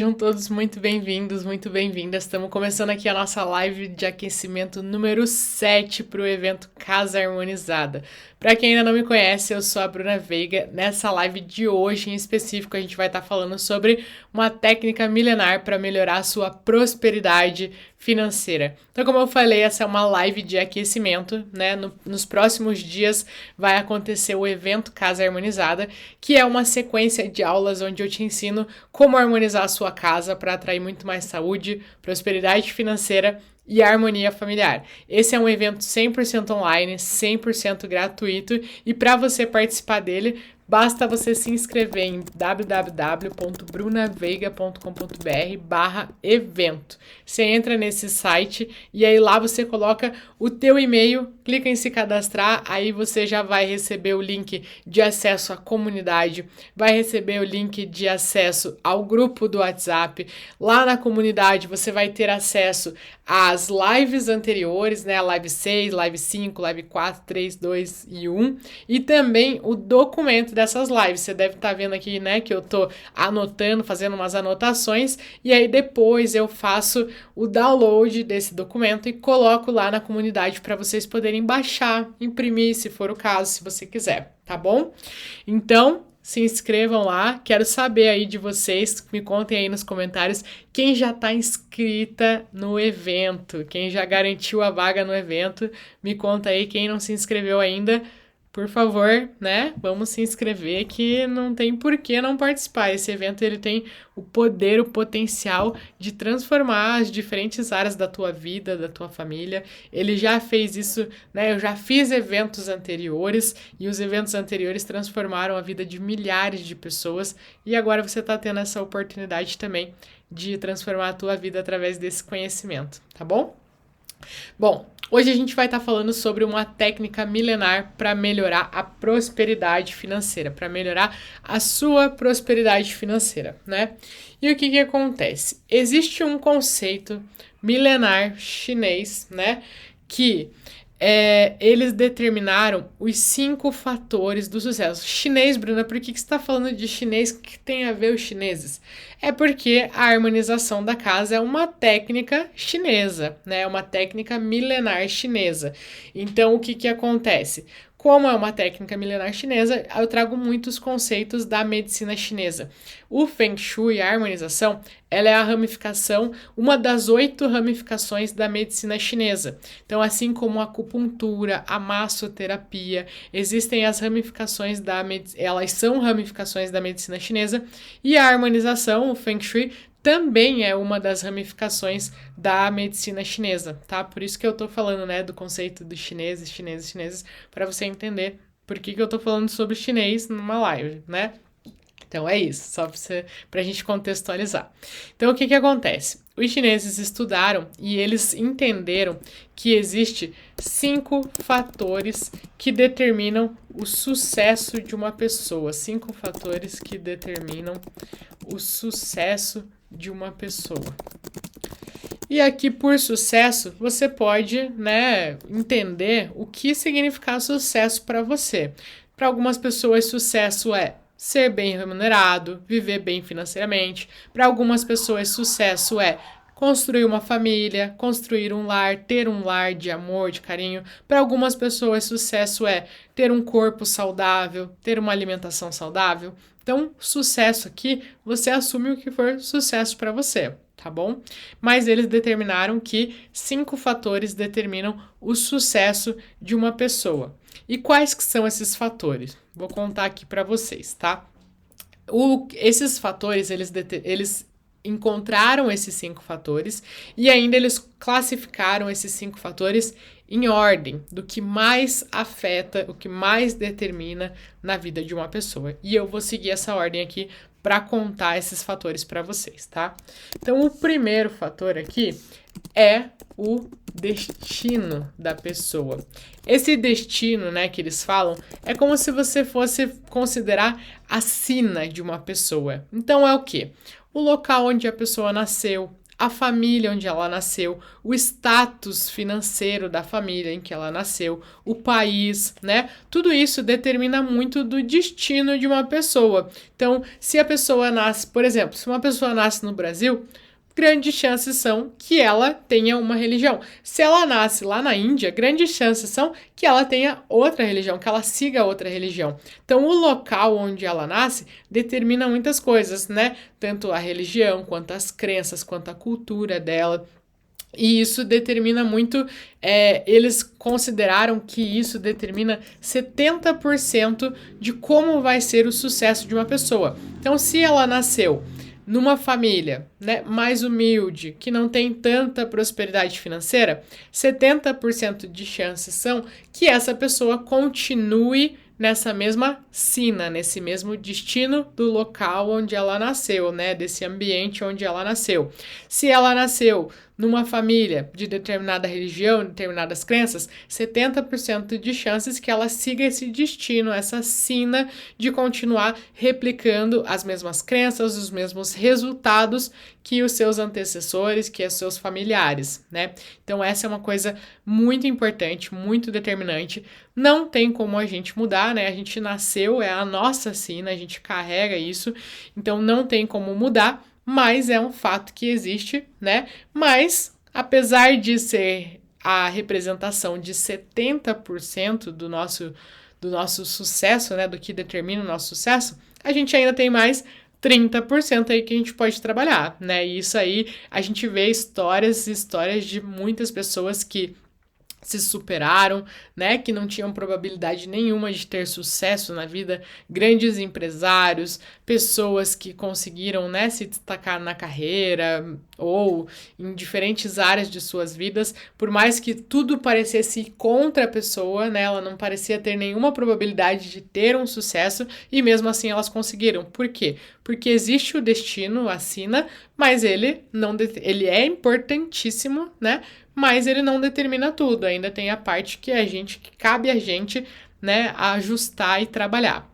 Sejam todos muito bem-vindos, muito bem-vindas. Estamos começando aqui a nossa live de aquecimento número 7 para o evento Casa Harmonizada. Para quem ainda não me conhece, eu sou a Bruna Veiga. Nessa live de hoje, em específico, a gente vai estar falando sobre uma técnica milenar para melhorar a sua prosperidade financeira. Então, como eu falei, essa é uma live de aquecimento, né? Nos próximos dias vai acontecer o evento Casa Harmonizada, que é uma sequência de aulas onde eu te ensino como harmonizar a sua casa para atrair muito mais saúde, prosperidade financeira e harmonia familiar. Esse é um evento 100% online, 100% gratuito, e para você participar dele, basta você se inscrever em www.brunaveiga.com.br/evento. Você entra nesse site e aí lá você coloca o teu e-mail, clica em se cadastrar, aí você já vai receber o link de acesso à comunidade, vai receber o link de acesso ao grupo do WhatsApp. Lá na comunidade você vai ter acesso às lives anteriores, né? A live 6, live 5, live 4, 3, 2 e 1, e também o documento dessas lives. Você deve estar vendo aqui, né, que eu tô anotando, fazendo umas anotações, e aí depois eu faço o download desse documento e coloco lá na comunidade para vocês poderem baixar, imprimir, se for o caso, se você quiser, tá bom? Então, se inscrevam lá, quero saber aí de vocês, me contem aí nos comentários quem já está inscrita no evento, quem já garantiu a vaga no evento, me conta aí, quem não se inscreveu ainda, por favor, né, vamos se inscrever que não tem por que não participar. Esse evento ele tem o poder, o potencial de transformar as diferentes áreas da tua vida, da tua família. Ele já fez isso, né, eu já fiz eventos anteriores e os eventos anteriores transformaram a vida de milhares de pessoas e agora você está tendo essa oportunidade também de transformar a tua vida através desse conhecimento, tá bom? Bom, hoje a gente vai estar falando sobre uma técnica milenar para melhorar a prosperidade financeira, para melhorar a sua prosperidade financeira, né? E o que acontece? Existe um conceito milenar chinês, né? Que eles determinaram os 5 fatores do sucesso. Chinês, Bruna, por que você está falando de chinês? O que tem a ver os chineses? É porque a harmonização da casa é uma técnica chinesa, né? É uma técnica milenar chinesa. Então, o que acontece? Como é uma técnica milenar chinesa, eu trago muitos conceitos da medicina chinesa. O Feng Shui, a harmonização, ela é a ramificação, uma das 8 ramificações da medicina chinesa. Então, assim como a acupuntura, a massoterapia, existem as ramificações elas são ramificações da medicina chinesa, e a harmonização, o Feng Shui, também é uma das ramificações da medicina chinesa, tá? Por isso que eu tô falando, né, do conceito dos chineses, para você entender por que eu tô falando sobre chinês numa live, né? Então é isso, só pra gente contextualizar. Então o que acontece? Os chineses estudaram e eles entenderam que existe 5 fatores que determinam o sucesso de uma pessoa. 5 fatores que determinam o sucesso de uma pessoa. E aqui, por sucesso, você pode, né, entender o que significa sucesso para você. Para algumas pessoas, sucesso é ser bem remunerado, viver bem financeiramente. Para algumas pessoas, sucesso é construir uma família, construir um lar, ter um lar de amor, de carinho. Para algumas pessoas, sucesso é ter um corpo saudável, ter uma alimentação saudável. Então, sucesso aqui, você assume o que for sucesso para você, tá bom? Mas eles determinaram que 5 fatores determinam o sucesso de uma pessoa. E quais que são esses fatores? Vou contar aqui para vocês, tá? Esses fatores, eles encontraram esses 5 fatores e ainda eles classificaram esses 5 fatores em ordem do que mais afeta, o que mais determina na vida de uma pessoa. E eu vou seguir essa ordem aqui para contar esses fatores para vocês, tá? Então, o primeiro fator aqui é o destino da pessoa. Esse destino, né, que eles falam, é como se você fosse considerar a sina de uma pessoa. Então, é o quê? O local onde a pessoa nasceu, a família onde ela nasceu, o status financeiro da família em que ela nasceu, o país, né? Tudo isso determina muito do destino de uma pessoa. Então, se a pessoa nasce, por exemplo, se uma pessoa nasce no Brasil, grandes chances são que ela tenha uma religião. Se ela nasce lá na Índia, grandes chances são que ela tenha outra religião, que ela siga outra religião. Então, o local onde ela nasce determina muitas coisas, né? Tanto a religião, quanto as crenças, quanto a cultura dela. E isso determina muito, eles consideraram que isso determina 70% de como vai ser o sucesso de uma pessoa. Então, se ela nasceu numa família, né, mais humilde, que não tem tanta prosperidade financeira, 70% de chances são que essa pessoa continue nessa mesma sina, nesse mesmo destino do local onde ela nasceu, né, desse ambiente onde ela nasceu. Se ela nasceu numa família de determinada religião, determinadas crenças, 70% de chances que ela siga esse destino, essa sina de continuar replicando as mesmas crenças, os mesmos resultados que os seus antecessores, que os seus familiares, né? Então essa é uma coisa muito importante, muito determinante. Não tem como a gente mudar, né? A gente nasceu, é a nossa sina, a gente carrega isso, então não tem como mudar. Mas é um fato que existe, né? Mas, apesar de ser a representação de 70% do nosso sucesso, né? Do que determina o nosso sucesso, a gente ainda tem mais 30% aí que a gente pode trabalhar, né? E isso aí, a gente vê histórias de muitas pessoas que se superaram, né, que não tinham probabilidade nenhuma de ter sucesso na vida, grandes empresários, pessoas que conseguiram, né, se destacar na carreira ou em diferentes áreas de suas vidas, por mais que tudo parecesse contra a pessoa, né, ela não parecia ter nenhuma probabilidade de ter um sucesso e mesmo assim elas conseguiram. Por quê? Porque existe o destino, a sina, mas ele é importantíssimo, né? Mas ele não determina tudo, ainda tem a parte que cabe a gente, né, ajustar e trabalhar.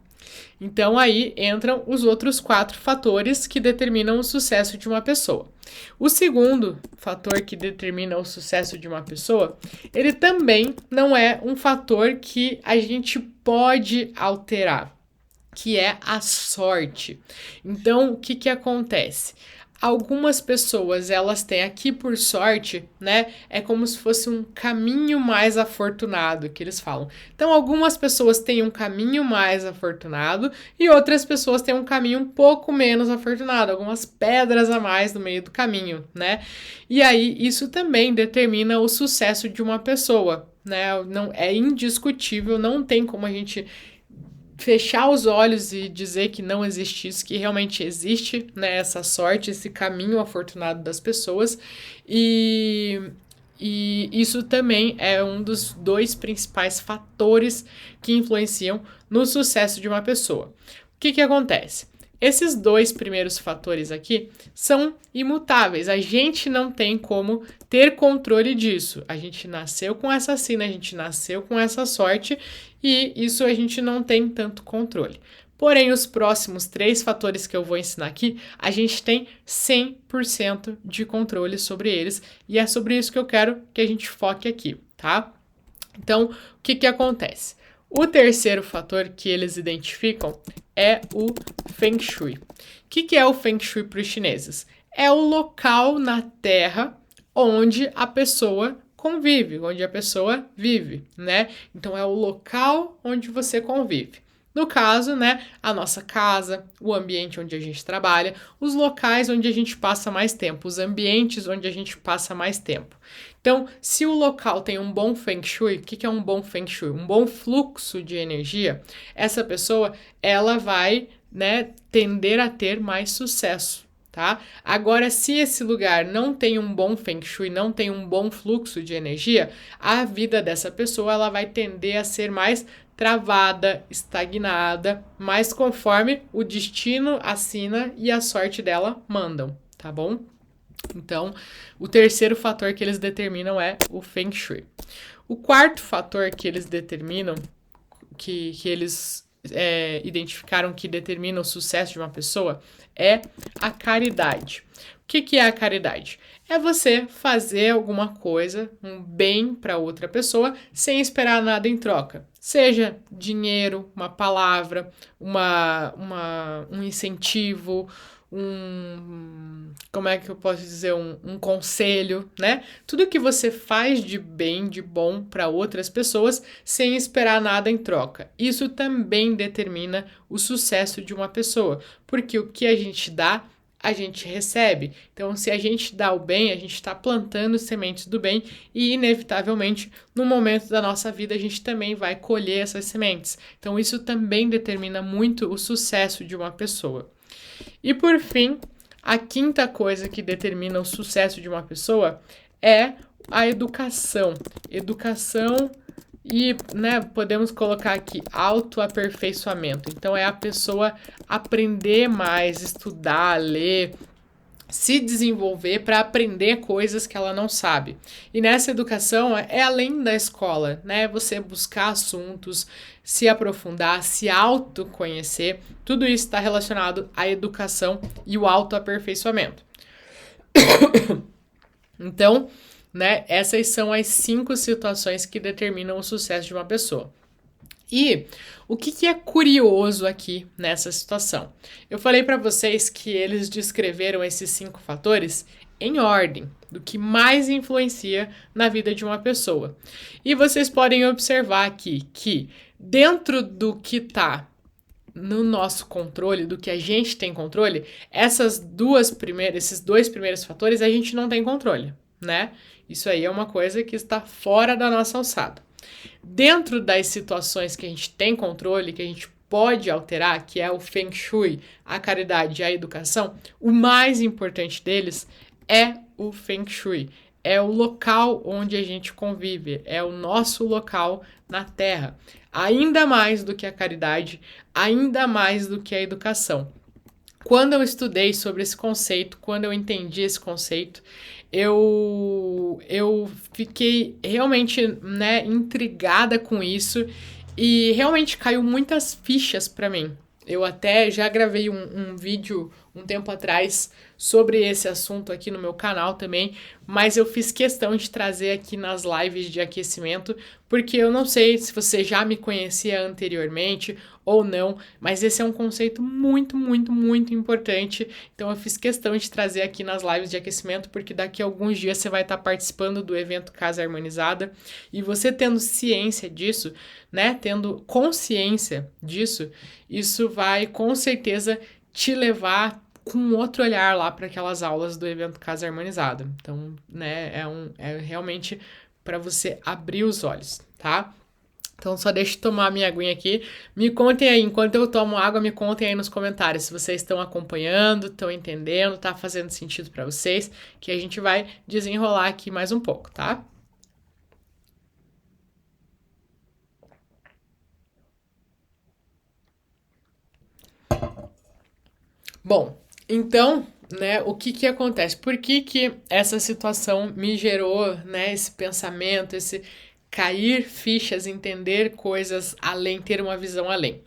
Então aí entram os outros 4 fatores que determinam o sucesso de uma pessoa. O segundo fator que determina o sucesso de uma pessoa, ele também não é um fator que a gente pode alterar, que é a sorte. Então, o que acontece? Algumas pessoas, elas têm aqui por sorte, né? É como se fosse um caminho mais afortunado, que eles falam. Então, algumas pessoas têm um caminho mais afortunado e outras pessoas têm um caminho um pouco menos afortunado, algumas pedras a mais no meio do caminho, né? E aí, isso também determina o sucesso de uma pessoa, né? Não, é indiscutível, não tem como a gente fechar os olhos e dizer que não existe isso, que realmente existe, né, essa sorte, esse caminho afortunado das pessoas, e isso também é um dos 2 principais fatores que influenciam no sucesso de uma pessoa. O que acontece? Esses 2 primeiros fatores aqui são imutáveis. A gente não tem como ter controle disso. A gente nasceu com essa sina, a gente nasceu com essa sorte e isso a gente não tem tanto controle. Porém, os próximos 3 fatores que eu vou ensinar aqui, a gente tem 100% de controle sobre eles e é sobre isso que eu quero que a gente foque aqui, tá? Então, o que acontece? O terceiro fator que eles identificam é o Feng Shui. O que é o Feng Shui para os chineses? É o local na Terra onde a pessoa convive, onde a pessoa vive, né? Então é o local onde você convive. No caso, né, a nossa casa, o ambiente onde a gente trabalha, os locais onde a gente passa mais tempo, os ambientes onde a gente passa mais tempo. Então, se o local tem um bom Feng Shui, o que é um bom Feng Shui? Um bom fluxo de energia, essa pessoa, ela vai, né, tender a ter mais sucesso. Tá? Agora, se esse lugar não tem um bom Feng Shui, não tem um bom fluxo de energia, a vida dessa pessoa ela vai tender a ser mais travada, estagnada, mas conforme o destino, a sina e a sorte dela mandam, tá bom? Então, o terceiro fator que eles determinam é o Feng Shui. O quarto fator que eles determinam, que eles identificaram que determina o sucesso de uma pessoa é a caridade. O que é a caridade? É você fazer alguma coisa, um bem para outra pessoa, sem esperar nada em troca. Seja dinheiro, uma palavra, um incentivo, como é que eu posso dizer, um conselho, né? Tudo que você faz de bem, de bom para outras pessoas, sem esperar nada em troca. Isso também determina o sucesso de uma pessoa, porque o que a gente dá, a gente recebe. Então, se a gente dá o bem, a gente está plantando sementes do bem e, inevitavelmente, no momento da nossa vida, a gente também vai colher essas sementes. Então, isso também determina muito o sucesso de uma pessoa. E, por fim, a quinta coisa que determina o sucesso de uma pessoa é a educação. Educação e, né, podemos colocar aqui autoaperfeiçoamento. Então, é a pessoa aprender mais, estudar, ler, se desenvolver para aprender coisas que ela não sabe. E nessa educação é além da escola, né? Você buscar assuntos, se aprofundar, se autoconhecer. Tudo isso está relacionado à educação e o autoaperfeiçoamento. Então, né, essas são as 5 situações que determinam o sucesso de uma pessoa. E o que é curioso aqui nessa situação? Eu falei para vocês que eles descreveram esses 5 fatores em ordem do que mais influencia na vida de uma pessoa. E vocês podem observar aqui que dentro do que está no nosso controle, do que a gente tem controle, esses 2 primeiros fatores a gente não tem controle, né? Isso aí é uma coisa que está fora da nossa alçada. Dentro das situações que a gente tem controle, que a gente pode alterar, que é o Feng Shui, a caridade e a educação, o mais importante deles é o Feng Shui. É o local onde a gente convive, é o nosso local na Terra. Ainda mais do que a caridade, ainda mais do que a educação. Quando eu estudei sobre esse conceito, quando eu entendi esse conceito, eu fiquei realmente, né, intrigada com isso e realmente caiu muitas fichas para mim. Eu até já gravei um vídeo um tempo atrás sobre esse assunto aqui no meu canal também, mas eu fiz questão de trazer aqui nas lives de aquecimento, porque eu não sei se você já me conhecia anteriormente ou não, mas esse é um conceito muito, muito, muito importante, então eu fiz questão de trazer aqui nas lives de aquecimento, porque daqui a alguns dias você vai estar participando do evento Casa Harmonizada, e você tendo ciência disso, né, tendo consciência disso, isso vai com certeza te levar com outro olhar lá para aquelas aulas do evento Casa Harmonizada. Então, né, é realmente para você abrir os olhos, tá? Então, só deixa eu tomar a minha aguinha aqui. Me contem aí, enquanto eu tomo água, me contem aí nos comentários se vocês estão acompanhando, estão entendendo, tá fazendo sentido para vocês, que a gente vai desenrolar aqui mais um pouco, tá? Bom, então, né, o que acontece? Por que essa situação me gerou, né, esse pensamento, esse cair fichas, entender coisas além, ter uma visão além?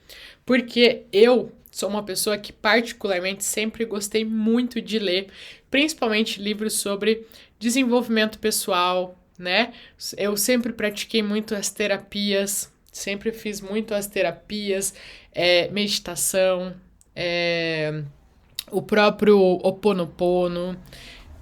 Porque eu sou uma pessoa que particularmente sempre gostei muito de ler, principalmente livros sobre desenvolvimento pessoal, né? Eu sempre pratiquei muito as terapias, sempre fiz muito as terapias, meditação, o próprio Ho Oponopono.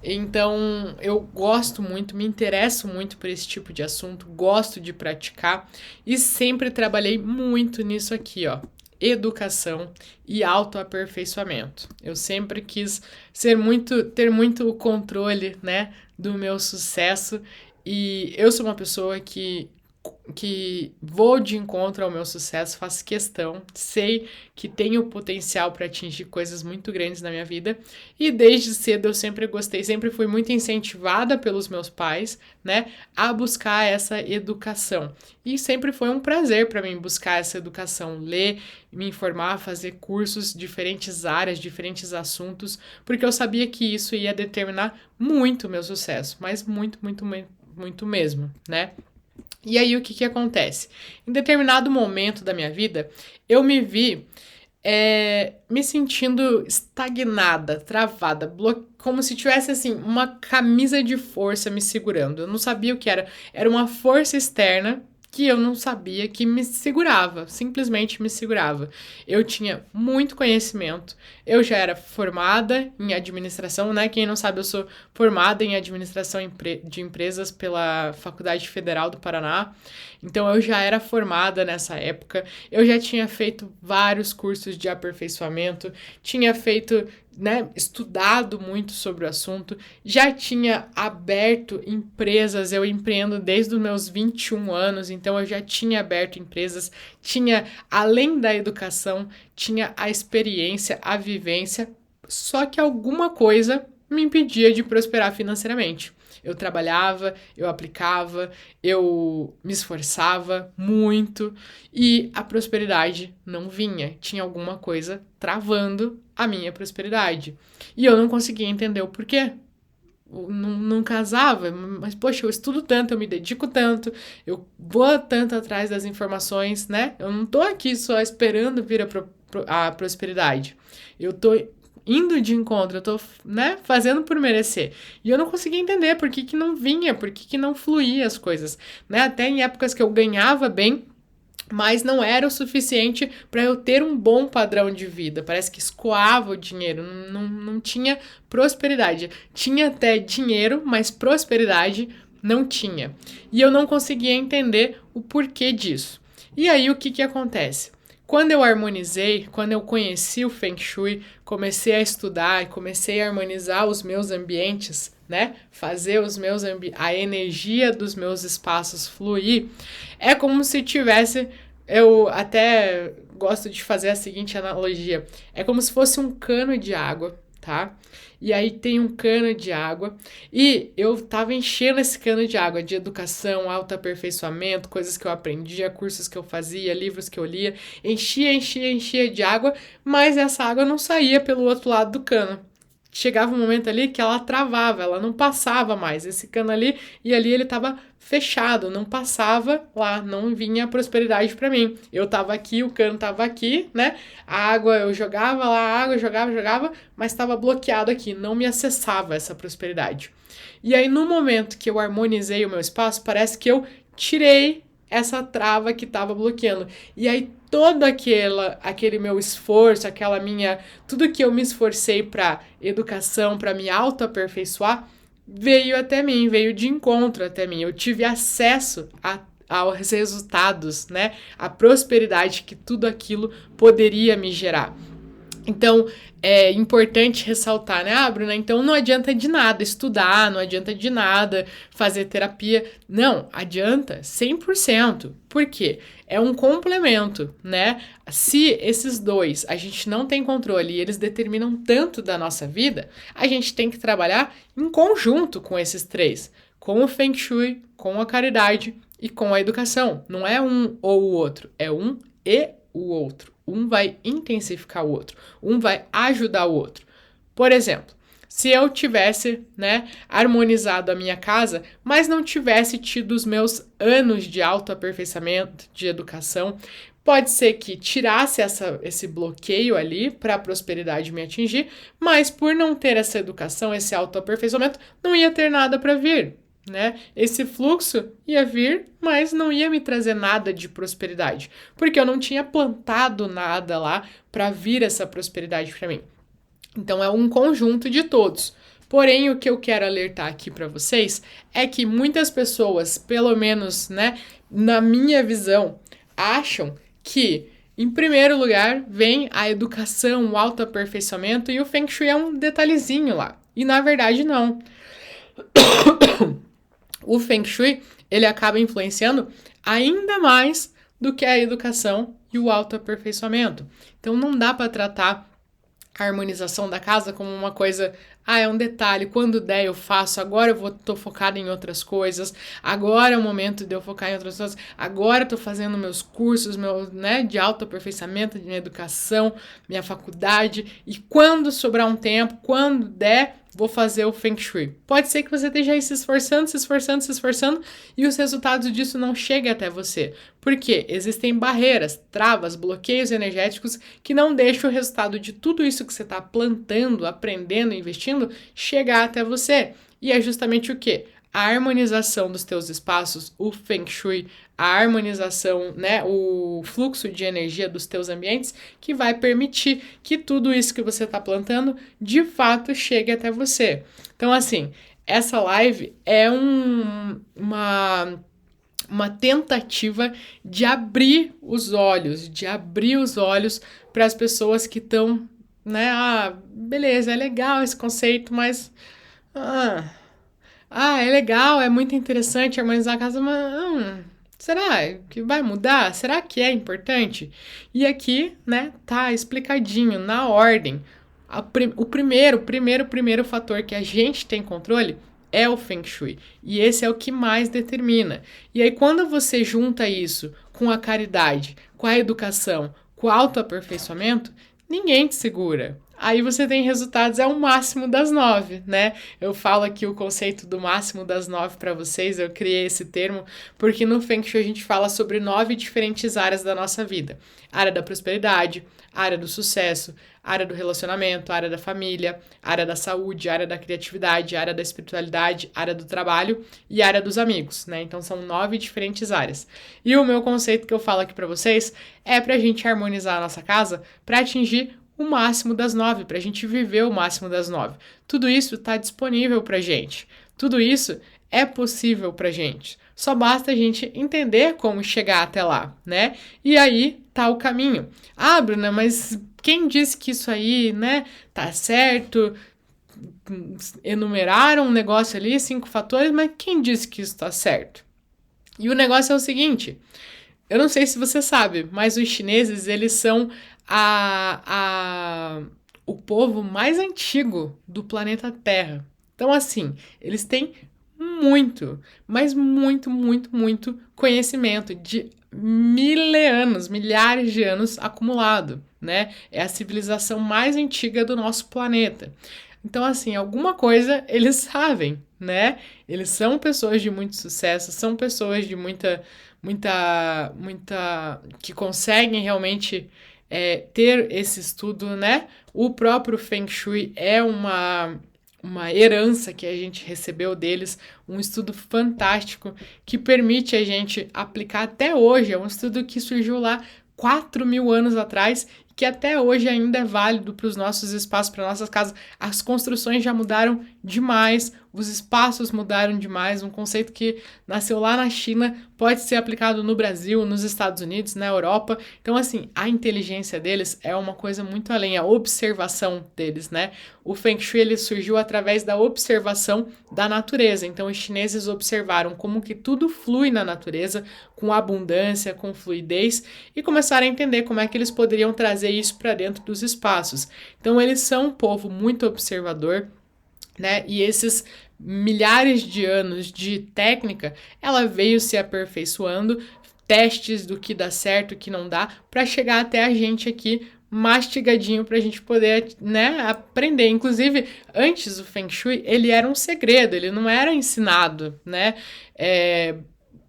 Então, eu gosto muito, me interesso muito por esse tipo de assunto, gosto de praticar e sempre trabalhei muito nisso aqui, ó. Educação e autoaperfeiçoamento. Eu sempre quis ter muito controle, né, do meu sucesso e eu sou uma pessoa que vou de encontro ao meu sucesso, faço questão, sei que tenho potencial para atingir coisas muito grandes na minha vida e desde cedo eu sempre gostei, sempre fui muito incentivada pelos meus pais, né, a buscar essa educação e sempre foi um prazer para mim buscar essa educação, ler, me informar, fazer cursos, diferentes áreas, diferentes assuntos, porque eu sabia que isso ia determinar muito o meu sucesso, mas muito, muito, muito mesmo, né? E aí, o que acontece? Em determinado momento da minha vida, eu me vi me sentindo estagnada, travada, como se tivesse, assim, uma camisa de força me segurando. Eu não sabia o que era. Era uma força externa que eu não sabia que me segurava, simplesmente me segurava. Eu tinha muito conhecimento, eu já era formada em administração, né? Quem não sabe, eu sou formada em administração de empresas pela Faculdade Federal do Paraná, então eu já era formada nessa época, eu já tinha feito vários cursos de aperfeiçoamento, tinha feito, né, estudado muito sobre o assunto, já tinha aberto empresas, eu empreendo desde os meus 21 anos, então eu já tinha aberto empresas, tinha, além da educação, tinha a experiência, a vivência, só que alguma coisa me impedia de prosperar financeiramente. Eu trabalhava, eu aplicava, eu me esforçava muito e a prosperidade não vinha. Tinha alguma coisa travando a minha prosperidade. E eu não conseguia entender o porquê. Não casava, mas poxa, eu estudo tanto, eu me dedico tanto, eu vou tanto atrás das informações, né? Eu não tô aqui só esperando vir a prosperidade. Eu tô indo de encontro, eu tô, né, fazendo por merecer. E eu não conseguia entender por que não vinha, por que não fluía as coisas, né? Até em épocas que eu ganhava bem, mas não era o suficiente para eu ter um bom padrão de vida. Parece que escoava o dinheiro, não tinha prosperidade. Tinha até dinheiro, mas prosperidade não tinha. E eu não conseguia entender o porquê disso. E aí o que acontece? Quando eu harmonizei, quando eu conheci o Feng Shui, comecei a estudar e comecei a harmonizar os meus ambientes, né? Fazer a energia dos meus espaços fluir, é como se tivesse, eu até gosto de fazer a seguinte analogia, é como se fosse um cano de água, tá? E aí tem um cano de água e eu tava enchendo esse cano de água de educação, autoaperfeiçoamento, coisas que eu aprendia, cursos que eu fazia, livros que eu lia, enchia de água, mas essa água não saía pelo outro lado do cano. Chegava um momento ali que ela travava, ela não passava mais, esse cano ali, e ali ele tava fechado, não passava lá, não vinha a prosperidade para mim. Eu tava aqui, o cano tava aqui, né? A água, eu jogava lá, a água, jogava, mas estava bloqueado aqui, não me acessava essa prosperidade. E aí, no momento que eu harmonizei o meu espaço, parece que eu tirei essa trava que estava bloqueando. E aí, todo aquele meu esforço, tudo que eu me esforcei para educação, para me autoaperfeiçoar, veio até mim, veio de encontro até mim. Eu tive acesso aos resultados, né? A prosperidade que tudo aquilo poderia me gerar. Então, é importante ressaltar, né? Ah, Bruna, então não adianta de nada estudar, não adianta de nada fazer terapia. Não, adianta 100%. Por quê? É um complemento, né? Se esses dois a gente não tem controle e eles determinam tanto da nossa vida, a gente tem que trabalhar em conjunto com esses três. Com o Feng Shui, com a caridade e com a educação. Não é um ou o outro, é um e o outro. Um vai intensificar o outro, um vai ajudar o outro. Por exemplo, se eu tivesse, né, harmonizado a minha casa, mas não tivesse tido os meus anos de autoaperfeiçoamento, de educação, pode ser que tirasse esse bloqueio ali para a prosperidade me atingir, mas por não ter essa educação, esse autoaperfeiçoamento, não ia ter nada para vir. Né? Esse fluxo ia vir, mas não ia me trazer nada de prosperidade, porque eu não tinha plantado nada lá para vir essa prosperidade para mim. Então é um conjunto de todos. Porém, o que eu quero alertar aqui para vocês é que muitas pessoas, pelo menos, né, na minha visão, acham que em primeiro lugar vem a educação, o autoaperfeiçoamento e o Feng Shui é um detalhezinho lá. E na verdade não. O Feng Shui, ele acaba influenciando ainda mais do que a educação e o autoaperfeiçoamento. Então não dá para tratar a harmonização da casa como uma coisa, é um detalhe, quando der eu faço, agora eu tô focada em outras coisas, agora é o momento de eu focar em outras coisas, agora eu tô fazendo meus cursos, né, de autoaperfeiçoamento, de minha educação, minha faculdade, e quando sobrar um tempo, quando der, vou fazer o Feng Shui. Pode ser que você esteja aí se esforçando, e os resultados disso não cheguem até você. Por quê? Existem barreiras, travas, bloqueios energéticos que não deixam o resultado de tudo isso que você está plantando, aprendendo, investindo, chegar até você. E é justamente o quê? A harmonização dos teus espaços, o Feng Shui, a harmonização, né, o fluxo de energia dos teus ambientes, que vai permitir que tudo isso que você está plantando, de fato, chegue até você. Então, assim, essa live é uma tentativa de abrir os olhos, para as pessoas que estão, né, beleza, é legal esse conceito, mas... é legal, é muito interessante harmonizar a casa, mas será que vai mudar? Será que é importante? E aqui, né, tá explicadinho, na ordem. O primeiro fator que a gente tem controle é o Feng Shui. E esse é o que mais determina. E aí, quando você junta isso com a caridade, com a educação, com o autoaperfeiçoamento, ninguém te segura. Aí você tem resultados, é o máximo das 9, né? Eu falo aqui o conceito do máximo das 9 para vocês, eu criei esse termo, porque no Feng Shui a gente fala sobre 9 diferentes áreas da nossa vida. Área da prosperidade, área do sucesso, área do relacionamento, área da família, área da saúde, área da criatividade, área da espiritualidade, área do trabalho e área dos amigos, né? Então são 9 diferentes áreas. E o meu conceito que eu falo aqui para vocês é pra gente harmonizar a nossa casa para atingir o máximo das 9, para a gente viver o máximo das 9. Tudo isso está disponível para a gente. Tudo isso é possível para a gente. Só basta a gente entender como chegar até lá, né? E aí tá o caminho. Bruna, mas quem disse que isso aí, né, tá certo? Enumeraram um negócio ali, 5 fatores, mas quem disse que isso tá certo? E o negócio é o seguinte, eu não sei se você sabe, mas os chineses, eles são o povo mais antigo do planeta Terra. Então, assim, eles têm muito, mas muito, muito, muito conhecimento de milhares de anos acumulado, né? É a civilização mais antiga do nosso planeta. Então, assim, alguma coisa eles sabem, né? Eles são pessoas de muito sucesso, são pessoas de muita que conseguem realmente ter esse estudo, né? O próprio Feng Shui é uma herança que a gente recebeu deles, um estudo fantástico que permite a gente aplicar até hoje. É um estudo que surgiu lá 4.000 anos atrás, que até hoje ainda é válido para os nossos espaços, para nossas casas. As construções já mudaram demais, os espaços mudaram demais. Um conceito que nasceu lá na China pode ser aplicado no Brasil, nos Estados Unidos, na Europa. Então, assim, a inteligência deles é uma coisa muito além, a observação deles, né? O Feng Shui, ele surgiu através da observação da natureza. Então, os chineses observaram como que tudo flui na natureza, com abundância, com fluidez, e começaram a entender como é que eles poderiam trazer isso para dentro dos espaços. Então, eles são um povo muito observador, né? E esses milhares de anos de técnica, ela veio se aperfeiçoando, testes do que dá certo, o que não dá, para chegar até a gente aqui mastigadinho para a gente poder, né, aprender. Inclusive, antes o Feng Shui, ele era um segredo, ele não era ensinado, né,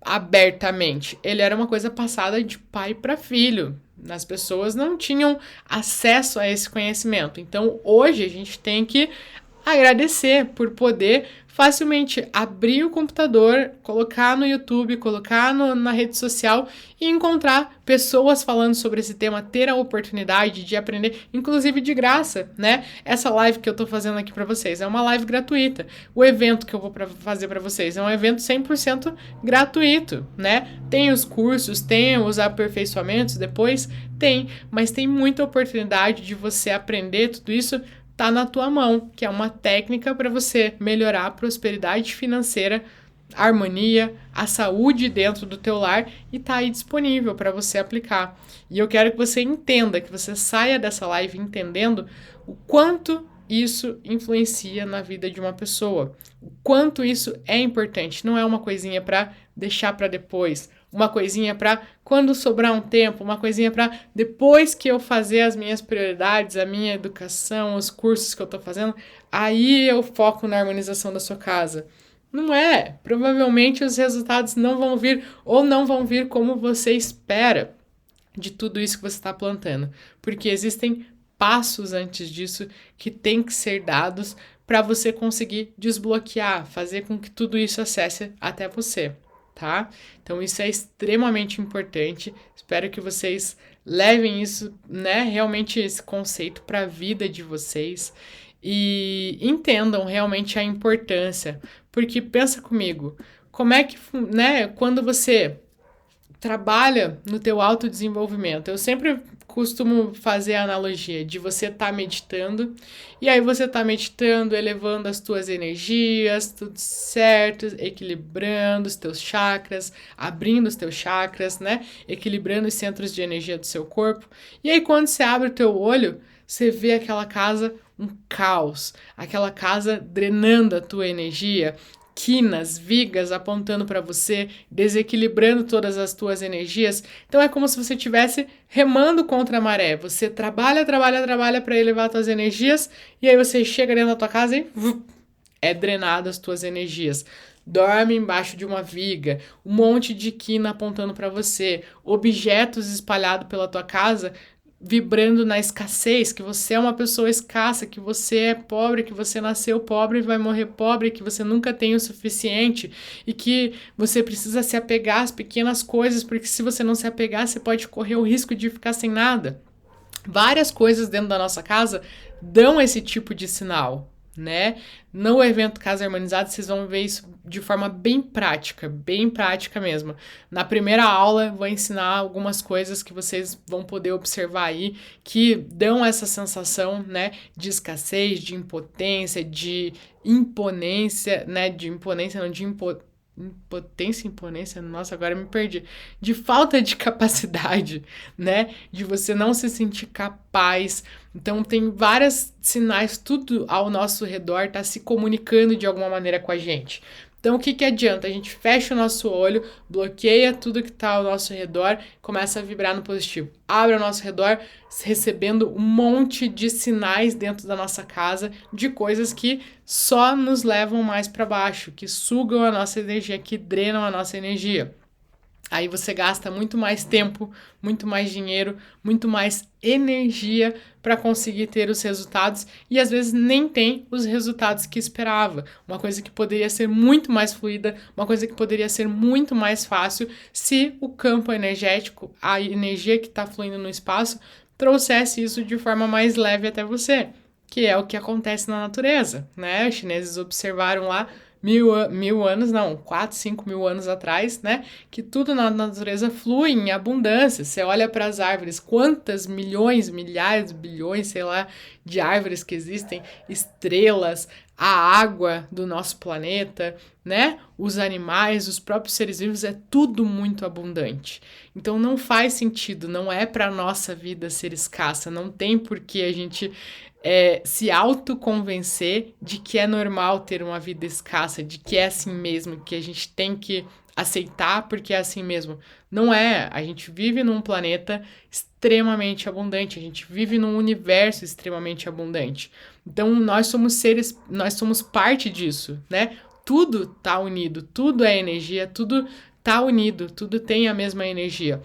abertamente. Ele era uma coisa passada de pai para filho. As pessoas não tinham acesso a esse conhecimento. Então, hoje a gente tem que agradecer por poder facilmente abrir o computador, colocar no YouTube, colocar na rede social e encontrar pessoas falando sobre esse tema, ter a oportunidade de aprender, inclusive de graça, né? Essa live que eu tô fazendo aqui para vocês é uma live gratuita. O evento que eu vou fazer para vocês é um evento 100% gratuito, né? Tem os cursos, tem os aperfeiçoamentos depois, mas tem muita oportunidade de você aprender tudo isso. Tá na tua mão, que é uma técnica para você melhorar a prosperidade financeira, a harmonia, a saúde dentro do teu lar e tá aí disponível para você aplicar. E eu quero que você entenda, que você saia dessa live entendendo o quanto isso influencia na vida de uma pessoa, o quanto isso é importante. Não é uma coisinha para deixar para depois, uma coisinha para quando sobrar um tempo, uma coisinha para depois que eu fazer as minhas prioridades, a minha educação, os cursos que eu tô fazendo, aí eu foco na harmonização da sua casa. Não é. Provavelmente os resultados não vão vir ou não vão vir como você espera de tudo isso que você está plantando, porque existem passos antes disso que têm que ser dados para você conseguir desbloquear, fazer com que tudo isso acesse até você, tá? Então isso é extremamente importante. Espero que vocês levem isso, né, realmente esse conceito para a vida de vocês e entendam realmente a importância, porque pensa comigo, como é que, né, quando você trabalha no teu autodesenvolvimento. Eu sempre costumo fazer a analogia de você estar meditando, e aí você está meditando, elevando as tuas energias, tudo certo, equilibrando os teus chakras, abrindo os teus chakras, né? Equilibrando os centros de energia do seu corpo. E aí quando você abre o teu olho, você vê aquela casa um caos, aquela casa drenando a tua energia, quinas, vigas apontando para você, desequilibrando todas as tuas energias. Então é como se você estivesse remando contra a maré. Você trabalha para elevar suas energias e aí você chega dentro da tua casa e é drenado as tuas energias. Dorme embaixo de uma viga, um monte de quina apontando para você, objetos espalhados pela tua casa vibrando na escassez, que você é uma pessoa escassa, que você é pobre, que você nasceu pobre e vai morrer pobre, que você nunca tem o suficiente e que você precisa se apegar às pequenas coisas, porque se você não se apegar, você pode correr o risco de ficar sem nada. Várias coisas dentro da nossa casa dão esse tipo de sinal, né? No evento Casa Harmonizada, vocês vão ver isso de forma bem prática mesmo. Na primeira aula, vou ensinar algumas coisas que vocês vão poder observar aí, que dão essa sensação, né, de escassez, de impotência, de imponência, né, de imponência, não de impotência, imponência, nossa, agora me perdi, de falta de capacidade, né, de você não se sentir capaz. Então tem vários sinais, tudo ao nosso redor está se comunicando de alguma maneira com a gente. Então o que adianta? A gente fecha o nosso olho, bloqueia tudo que está ao nosso redor, começa a vibrar no positivo. Abre ao nosso redor, recebendo um monte de sinais dentro da nossa casa, de coisas que só nos levam mais para baixo, que sugam a nossa energia, que drenam a nossa energia. Aí você gasta muito mais tempo, muito mais dinheiro, muito mais energia para conseguir ter os resultados e às vezes nem tem os resultados que esperava. Uma coisa que poderia ser muito mais fluida, uma coisa que poderia ser muito mais fácil se o campo energético, a energia que está fluindo no espaço, trouxesse isso de forma mais leve até você, que é o que acontece na natureza, né? Os chineses observaram lá 4, 5 mil anos atrás, né? Que tudo na natureza flui em abundância. Você olha para as árvores, quantas milhões, milhares, bilhões, sei lá, de árvores que existem, estrelas, a água do nosso planeta, né? Os animais, os próprios seres vivos, é tudo muito abundante. Então não faz sentido, não é para nossa vida ser escassa, não tem por que a gente se autoconvencer de que é normal ter uma vida escassa, de que é assim mesmo, que a gente tem que aceitar porque é assim mesmo. Não é. A gente vive num planeta extremamente abundante, a gente vive num universo extremamente abundante. Então nós somos seres, nós somos parte disso, né? Tudo tá unido, tudo é energia, tudo tá unido, tudo tem a mesma energia.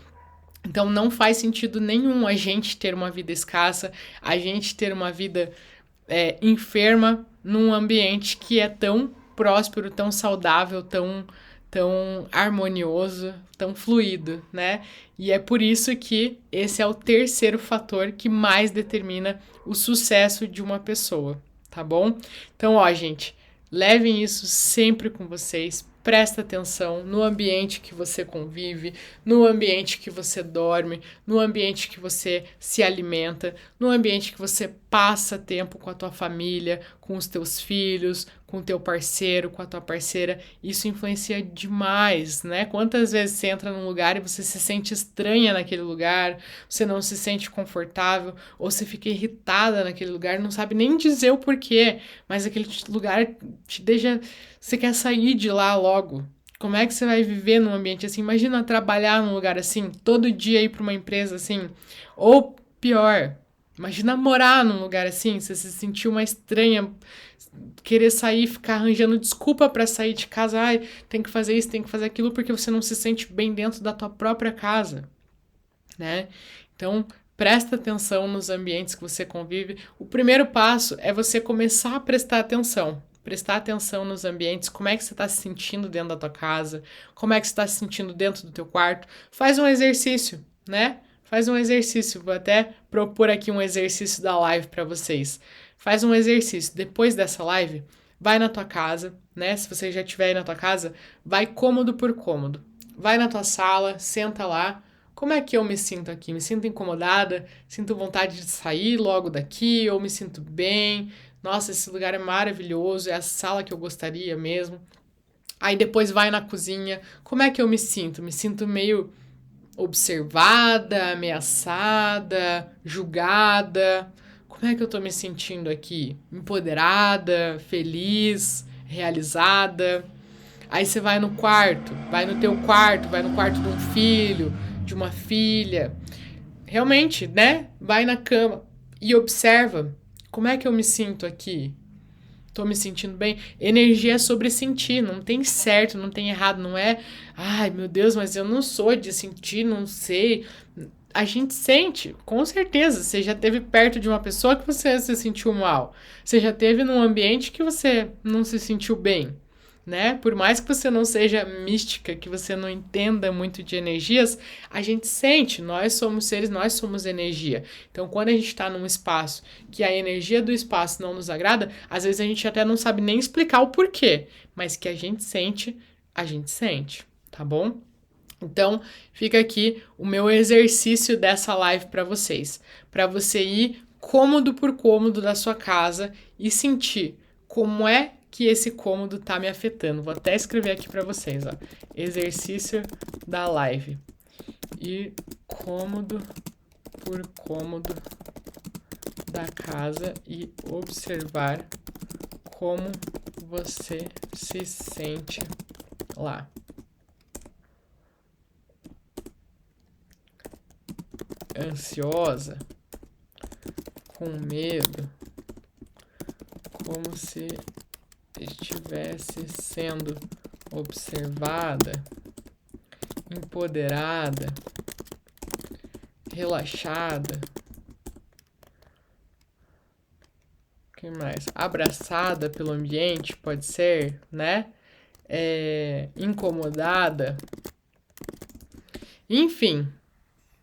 Então não faz sentido nenhum a gente ter uma vida escassa, a gente ter uma vida enferma num ambiente que é tão próspero, tão saudável, tão harmonioso, tão fluido, né? E é por isso que esse é o terceiro fator que mais determina o sucesso de uma pessoa, tá bom? Então, ó, gente, levem isso sempre com vocês. Presta atenção no ambiente que você convive, no ambiente que você dorme, no ambiente que você se alimenta, no ambiente que você passa tempo com a tua família, com os teus filhos, com o teu parceiro, com a tua parceira. Isso influencia demais, né? Quantas vezes você entra num lugar e você se sente estranha naquele lugar, você não se sente confortável, ou você fica irritada naquele lugar, não sabe nem dizer o porquê, mas aquele lugar te deixa... Você quer sair de lá logo. Como é que você vai viver num ambiente assim? Imagina trabalhar num lugar assim, todo dia ir para uma empresa assim. Ou pior, imagina morar num lugar assim, você se sentir uma estranha, querer sair, ficar arranjando desculpa para sair de casa. Ai, tem que fazer isso, tem que fazer aquilo, porque você não se sente bem dentro da tua própria casa, né? Então, presta atenção nos ambientes que você convive. O primeiro passo é você começar a prestar atenção. Prestar atenção nos ambientes, como é que você está se sentindo dentro da tua casa, como é que você está se sentindo dentro do teu quarto. Faz um exercício, né? Faz um exercício. Vou até propor aqui um exercício da live para vocês. Faz um exercício. Depois dessa live, vai na tua casa, né? Se você já estiver aí na tua casa, vai cômodo por cômodo. Vai na tua sala, senta lá. Como é que eu me sinto aqui? Me sinto incomodada? Sinto vontade de sair logo daqui? Ou me sinto bem? Nossa, esse lugar é maravilhoso, é a sala que eu gostaria mesmo. Aí depois vai na cozinha. Como é que eu me sinto? Me sinto meio observada, ameaçada, julgada. Como é que eu tô me sentindo aqui? Empoderada, feliz, realizada. Aí você vai no quarto, vai no teu quarto, vai no quarto de um filho, de uma filha. Realmente, né? Vai na cama e observa. Como é que eu me sinto aqui? Tô me sentindo bem? Energia é sobre sentir, não tem certo, não tem errado, não é, ai meu Deus, mas eu não sou de sentir, não sei. A gente sente, com certeza. Você já esteve perto de uma pessoa que você se sentiu mal. Você já esteve num ambiente que você não se sentiu bem, né? Por mais que você não seja mística, que você não entenda muito de energias, a gente sente, nós somos seres, nós somos energia. Então, quando a gente está num espaço que a energia do espaço não nos agrada, às vezes a gente até não sabe nem explicar o porquê, mas que a gente sente, tá bom? Então, fica aqui o meu exercício dessa live para vocês, para você ir cômodo por cômodo da sua casa e sentir como é que esse cômodo tá me afetando. Vou até escrever aqui para vocês, ó. Exercício da live. Ir cômodo por cômodo da casa e observar como você se sente lá. Ansiosa, com medo, como se estivesse sendo observada, empoderada, relaxada, o que mais? Abraçada pelo ambiente, pode ser, né? Incomodada, enfim,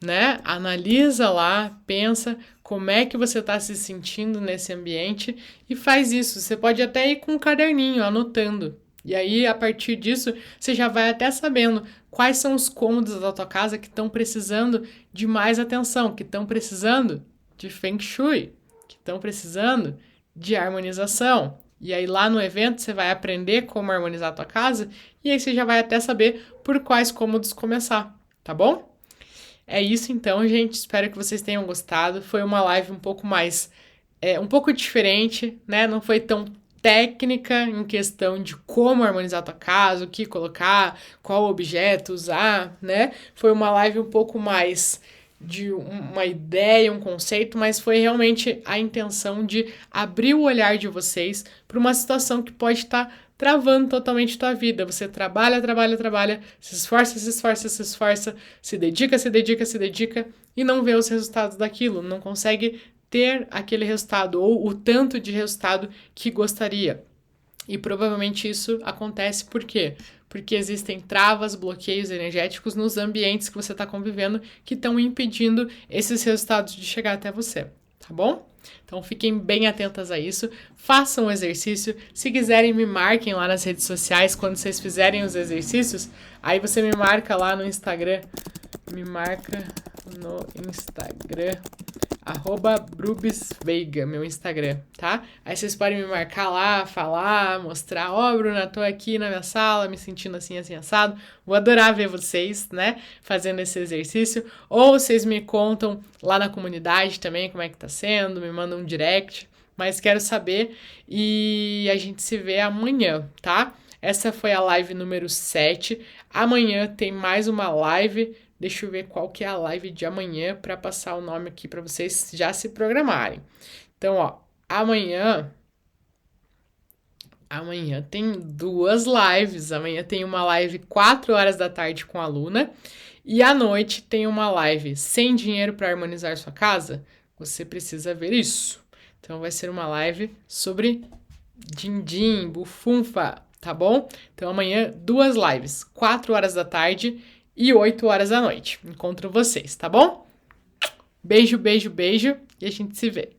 né? Analisa lá, pensa como é que você está se sentindo nesse ambiente e faz isso. Você pode até ir com um caderninho anotando. E aí, a partir disso, você já vai até sabendo quais são os cômodos da tua casa que estão precisando de mais atenção, que estão precisando de Feng Shui, que estão precisando de harmonização. E aí, lá no evento, você vai aprender como harmonizar a tua casa e aí você já vai até saber por quais cômodos começar, tá bom? É isso então, gente. Espero que vocês tenham gostado. Foi uma live um pouco mais... um pouco diferente, né? Não foi tão técnica em questão de como harmonizar a tua casa, o que colocar, qual objeto usar, né? Foi uma live um pouco mais de uma ideia, um conceito, mas foi realmente a intenção de abrir o olhar de vocês para uma situação que pode estar travando totalmente tua vida. Você trabalha, se esforça, se dedica e não vê os resultados daquilo, não consegue ter aquele resultado ou o tanto de resultado que gostaria. E provavelmente isso acontece por quê? Porque existem travas, bloqueios energéticos nos ambientes que você está convivendo que estão impedindo esses resultados de chegar até você, tá bom? Então fiquem bem atentas a isso, façam o exercício. Se quiserem, me marquem lá nas redes sociais quando vocês fizerem os exercícios. Aí você me marca lá no Instagram, @brubisveiga, meu Instagram, tá? Aí vocês podem me marcar lá, falar, mostrar, Bruna, tô aqui na minha sala, me sentindo assim, assim, assado. Vou adorar ver vocês, né, fazendo esse exercício. Ou vocês me contam lá na comunidade também como é que tá sendo, me mandam um direct, mas quero saber e a gente se vê amanhã, tá? Essa foi a live número 7. Amanhã tem mais uma live. Deixa eu ver qual que é a live de amanhã para passar o nome aqui para vocês já se programarem. Então, ó, amanhã tem 2 lives. Amanhã tem uma live 4 horas da tarde com a Luna. E à noite tem uma live sem dinheiro para harmonizar sua casa. Você precisa ver isso. Então vai ser uma live sobre din-din, bufunfa, tá bom? Então amanhã 2 lives, 4 horas da tarde e 8 horas da noite. Encontro vocês, tá bom? Beijo, beijo, beijo e a gente se vê.